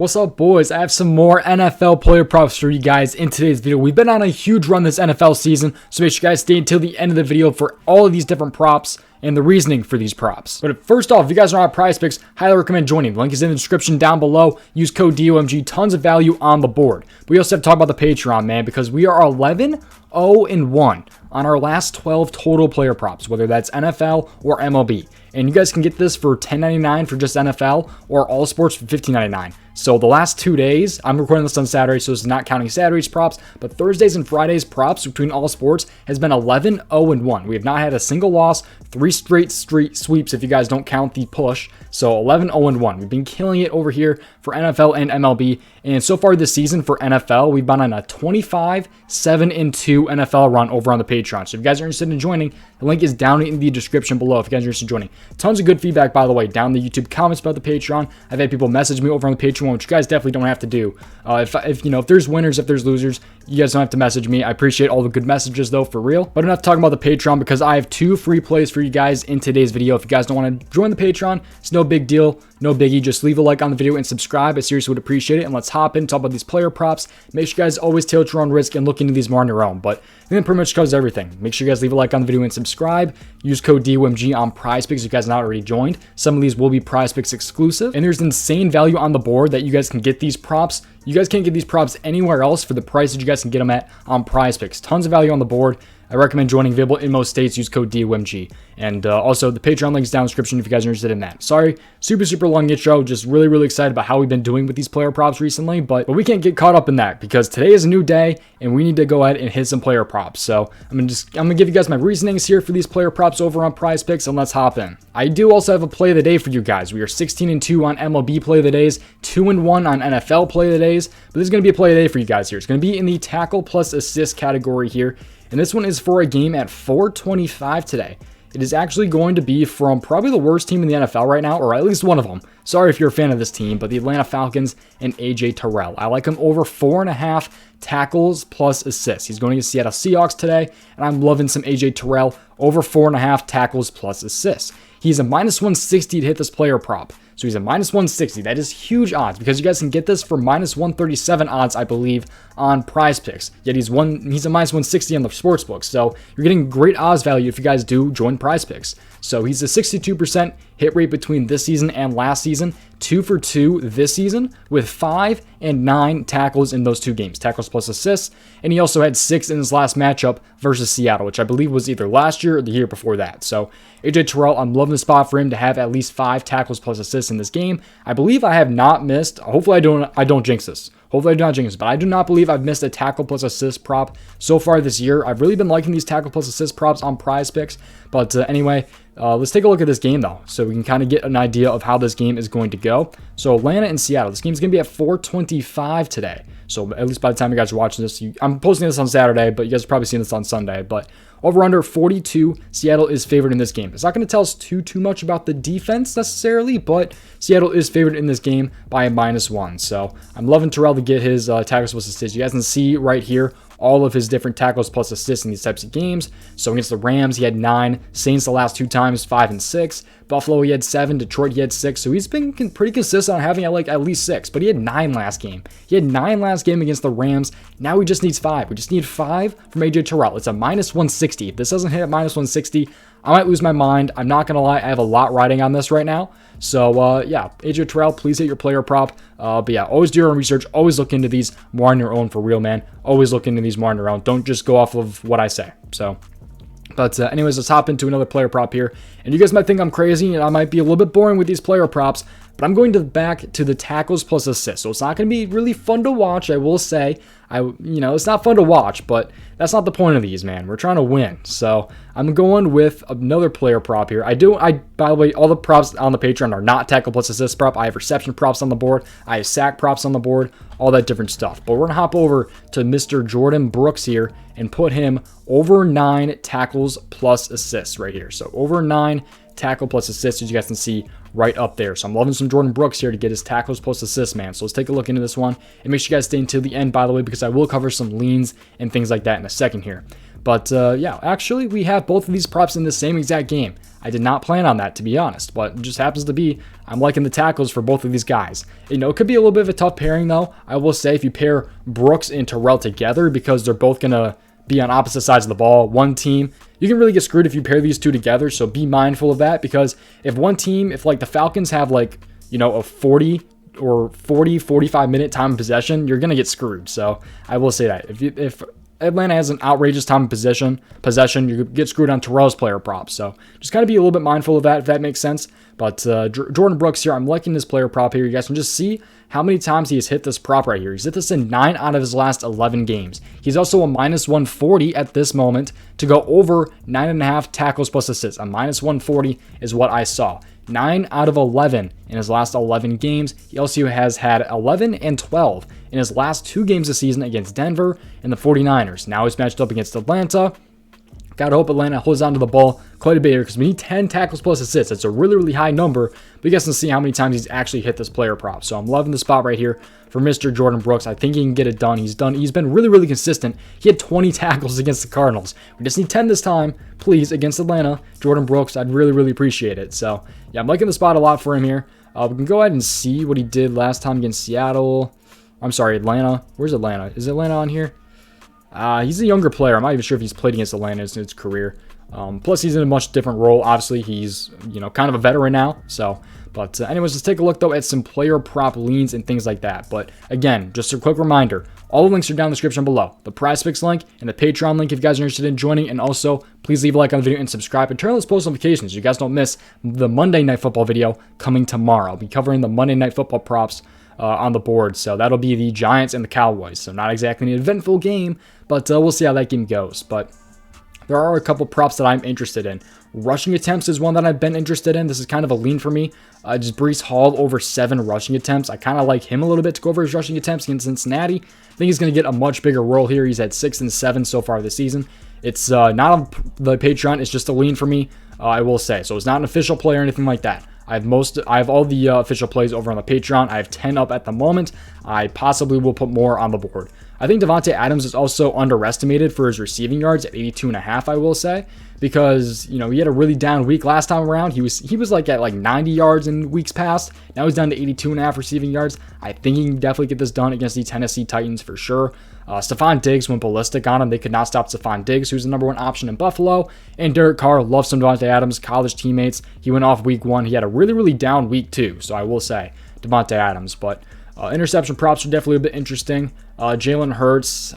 What's up, boys? I have some more NFL player props for you guys in today's video. We've been on a huge run this NFL season, so make sure you guys stay until the end of the video for all of these different props and the reasoning for these props. But first off, if you guys are on PrizePicks, highly recommend joining. The link is in the description down below. Use code DOMG, tons of value on the board. But we also have to talk about the Patreon, man, because we are 11-0-1 on our last 12 total player props, whether that's NFL or MLB. And you guys can get this for $10.99 for just NFL or all sports for $15.99. So the last 2 days, I'm recording this on Saturday, so this is not counting Saturday's props, but Thursdays and Fridays props between all sports has been 11-0-1. We have not had a single loss, 3 straight street sweeps if you guys don't count the push. So 11-0-1. We've been killing it over here for NFL and MLB. And so far this season for NFL, we've been on a 25-7-2 NFL run over on the Patreon. So if you guys are interested in joining, the link is down in the description below if you guys are interested in joining. Tons of good feedback, by the way, down in the YouTube comments about the Patreon. I've had people message me over on the Patreon, which you guys definitely don't have to do. If there's winners, if there's losers, you guys don't have to message me. I appreciate all the good messages, though, for real. But enough talking about the Patreon, because I have 2 free plays for you guys in today's video. If you guys don't want to join the Patreon, it's no big deal. No biggie, just leave a like on the video and subscribe. I seriously would appreciate it. And let's hop in, talk about these player props. Make sure you guys always take your own risk and look into these more on your own. But I think that pretty much covers everything. Make sure you guys leave a like on the video and subscribe. Use code DOMG on PrizePicks if you guys are not already joined. Some of these will be PrizePicks exclusive. And there's insane value on the board that you guys can get these props. You guys can't get these props anywhere else for the price that you guys can get them at on PrizePicks. Tons of value on the board. I recommend joining, available in most states. Use code DOMG. And also, the Patreon link is down in the description if you guys are interested in that. Sorry, super long intro. Just really excited about how we've been doing with these player props recently. But we can't get caught up in that, because today is a new day, and we need to go ahead and hit some player props. So I'm gonna give you guys my reasonings here for these player props over on PrizePicks, and let's hop in. I do also have a play of the day for you guys. We are 16-2 on MLB play of the days, 2-1 on NFL play of the days. But this is gonna be a play of the day for you guys here. It's gonna be in the tackle plus assist category here. And this one is for a game at 425 today. It is actually going to be from probably the worst team in the NFL right now, or at least one of them. Sorry if you're a fan of this team, but the Atlanta Falcons and AJ Terrell. I like him over 4.5 tackles plus assists. He's going to Seattle Seahawks today, and I'm loving some AJ Terrell over 4.5 tackles plus assists. He's a -160 to hit this player prop. So he's a -160. That is huge odds, because you guys can get this for -137 odds, I believe, on PrizePicks. Yet he's a -160 on the sportsbook. So you're getting great odds value if you guys do join PrizePicks. So he's a 62% hit rate between this season and last season, 2 for 2 this season, with 5 and 9 tackles in those 2 games, tackles plus assists. And he also had 6 in his last matchup versus Seattle, which I believe was either last year or the year before that. So AJ Terrell, I'm loving the spot for him to have at least 5 tackles plus assists in this game. I believe I have not missed, hopefully I don't jinx this. Hopefully I do not jinx this, but I do not believe I've missed a tackle plus assist prop so far this year. I've really been liking these tackle plus assist props on PrizePicks. But anyway, let's take a look at this game, though, so we can kind of get an idea of how this game is going to go. So Atlanta and Seattle, this game's going to be at 425 today. So at least by the time you guys are watching this, I'm posting this on Saturday, but you guys are probably seeing this on Sunday. But over under 42, Seattle is favored in this game. It's not going to tell us too much about the defense necessarily, but Seattle is favored in this game by a -1. So I'm loving Terrell to get his tackles plus assists. You guys can see right here all of his different tackles plus assists in these types of games. So against the Rams, he had 9. Saints the last 2 times, 5 and 6. Buffalo, he had 7. Detroit, he had 6. So he's been pretty consistent on having at least 6. But he had 9 last game. He had 9 last game against the Rams. Now he just needs 5. We just need 5 from AJ Terrell. It's a -160. If this doesn't hit at -160, I might lose my mind. I'm not going to lie. I have a lot riding on this right now. So, yeah, AJ Terrell, please hit your player prop. But yeah, always do your own research. Always look into these more on your own, for real, man. Always look into these more on your own. Don't just go off of what I say. So, but anyways, let's hop into another player prop here. And you guys might think I'm crazy and I might be a little bit boring with these player props, but I'm going back to the tackles plus assists. So it's not going to be really fun to watch, I will say. It's not fun to watch, but that's not the point of these, man. We're trying to win. So I'm going with another player prop here. By the way, all the props on the Patreon are not tackle plus assist prop. I have reception props on the board. I have sack props on the board, all that different stuff. But we're going to hop over to Mr. Jordan Brooks here and put him over 9 tackles plus assists right here. So over 9 tackle plus assists, as you guys can see right up there. So I'm loving some Jordan Brooks here to get his tackles plus assists, man. So let's take a look into this one, and make sure you guys stay until the end, by the way, because I will cover some leans and things like that in a second here. But yeah, actually we have both of these props in the same exact game. I did not plan on that, to be honest, but it just happens to be I'm liking the tackles for both of these guys. You know, it could be a little bit of a tough pairing, though. I will say if you pair Brooks and Terrell together, because they're both going to be on opposite sides of the ball, one team, you can really get screwed if you pair these two together, so be mindful of that, because if one team, if like the Falcons have like, you know, a 40 or 45 minute time of possession, you're going to get screwed. So I will say that if Atlanta has an outrageous time of possession, you get screwed on Terrell's player props. So just kind of be a little bit mindful of that, if that makes sense. But Jordan Brooks here, I'm liking this player prop here. You guys can just see how many times he has hit this prop right here. He's hit this in 9 out of his last 11 games. He's also a minus 140 at this moment to go over 9.5 tackles plus assists. A minus 140 is what I saw. 9 out of 11 in his last 11 games. He also has had 11 and 12 in his last 2 games this season against Denver and the 49ers. Now he's matched up against Atlanta. Gotta hope Atlanta holds on to the ball quite a bit here because we need 10 tackles plus assists. That's a really, really high number, but you guys can see how many times he's actually hit this player prop. So I'm loving the spot right here for Mr. Jordan Brooks. I think he can get it done. He's been really, really consistent. He had 20 tackles against the Cardinals. We just need 10 this time, please, against Atlanta. Jordan Brooks, I'd really, really appreciate it. So yeah, I'm liking the spot a lot for him here. We can go ahead and see what he did last time against Seattle. I'm sorry, Atlanta. Where's Atlanta? Is Atlanta on here? He's a younger player. I'm not even sure if he's played against Atlanta in his career. Plus, he's in a much different role. Obviously, he's, you know, kind of a veteran now. So, but anyways, let's take a look, though, at some player prop leans and things like that. But again, just a quick reminder, all the links are down in the description below. The PrizePicks link and the Patreon link if you guys are interested in joining. And also, please leave a like on the video and subscribe and turn on those post notifications so you guys don't miss the Monday Night Football video coming tomorrow. I'll be covering the Monday Night Football props on the board. So that'll be the Giants and the Cowboys. So not exactly an eventful game, but we'll see how that game goes. But there are a couple props that I'm interested in. Rushing attempts is one that I've been interested in. This is kind of a lean for me. Just Breece Hall over 7 rushing attempts. I kind of like him a little bit to go over his rushing attempts against Cincinnati. I think he's going to get a much bigger role here. He's had 6 and 7 so far this season. It's not on the Patreon. It's just a lean for me, I will say. So it's not an official play or anything like that. I have all the official plays over on the Patreon. I have 10 up at the moment. I possibly will put more on the board. I think Davante Adams is also underestimated for his receiving yards at 82.5, I will say, because, you know, he had a really down week last time around. He was like at like 90 yards in weeks past. Now he's down to 82.5 receiving yards. I think he can definitely get this done against the Tennessee Titans for sure. Stephon Diggs went ballistic on him. They could not stop Stephon Diggs, who's the number 1 option in Buffalo. And Derek Carr loves some Davante Adams, college teammates. He went off week 1. He had a really, really down week 2. So I will say Davante Adams. But interception props are definitely a bit interesting. Jalen Hurts,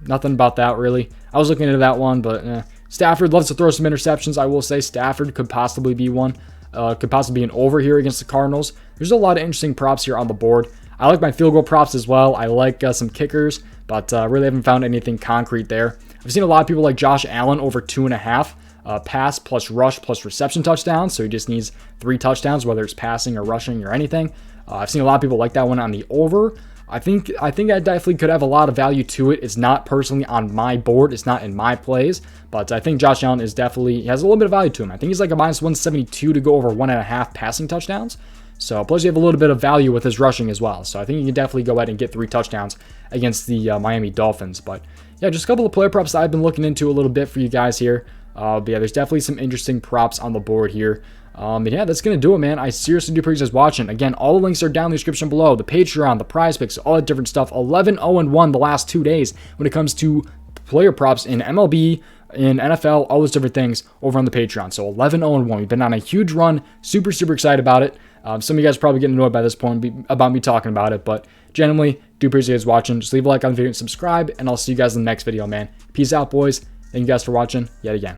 nothing about that really. I was looking into that one, but Stafford loves to throw some interceptions. I will say Stafford could possibly be one. Could possibly be an over here against the Cardinals. There's a lot of interesting props here on the board. I like my field goal props as well. I like some kickers, but really haven't found anything concrete there. I've seen a lot of people like Josh Allen over 2.5 pass plus rush plus reception touchdowns. So he just needs 3 touchdowns, whether it's passing or rushing or anything. I've seen a lot of people like that one on the over. I think that definitely could have a lot of value to it. It's not personally on my board. It's not in my plays, but I think Josh Allen has a little bit of value to him. I think he's like a minus 172 to go over 1.5 passing touchdowns. So plus you have a little bit of value with his rushing as well. So I think you can definitely go ahead and get 3 touchdowns against the Miami Dolphins. But yeah, just a couple of player props that I've been looking into a little bit for you guys here. But yeah, there's definitely some interesting props on the board here. But yeah, that's going to do it, man. I seriously do appreciate you guys watching. Again, all the links are down in the description below. The Patreon, the PrizePicks, all that different stuff. 11-0-1 the last 2 days when it comes to player props in MLB, in NFL, all those different things over on the Patreon. So 11-0-1. We've been on a huge run. Super, super excited about it. Some of you guys are probably getting annoyed by this point about me talking about it, but genuinely do appreciate you guys watching. Just leave a like on the video and subscribe, and I'll see you guys in the next video, man. Peace out, boys. Thank you guys for watching yet again.